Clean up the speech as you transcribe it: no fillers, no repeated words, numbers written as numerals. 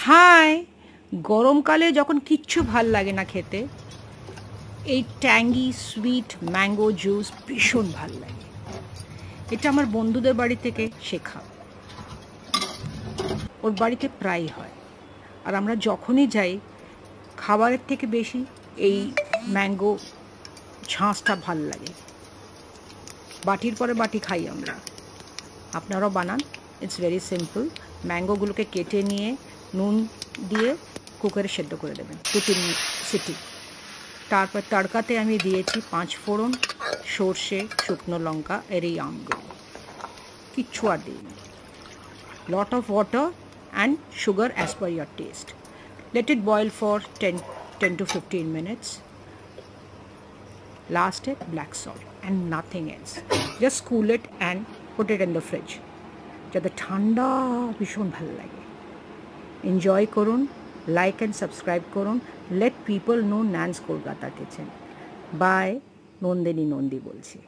High, গরমকালে যখন কিচ্ছু ভাল লাগে না খেতে, এই ট্যাঙ্গি সুইট ম্যাঙ্গো জুস ভীষণ ভাল লাগে। এটা আমার বন্ধুদের বাড়ি থেকে শেখা। ওর বাড়িতে প্রায়ই হয়, আর আমরা যখনই যাই খাবারের থেকে বেশি এই ম্যাঙ্গো ঝাঁসটা ভাল লাগে। বাটির পরে বাটি খাই আমরা। আপনারাও বানান, ইটস ভেরি সিম্পল। ম্যাঙ্গোগুলোকে কেটে নিয়ে নুন দিয়ে কুকারে সেদ্ধ করে দেবেন 2-3 সিটি। তারপর তড়কাতে আমি দিয়েছি 5 ফোড়ন, সর্ষে, শুকনো লঙ্কা, এর এই আমগুলো, কিচ্ছু আর দিইনি। Lot of water and sugar as per year test. Let it boil for 10 to 15 minutes. Last step, black salt and nothing else. Just cool it and put it in the fridge. যাতে ঠান্ডা ভীষণ ভালো লাগে। Enjoy করুন, like and subscribe করুন। Let people know ন্যান্স Kolkata kitchen. Bye, Nandini Nandi বলছি।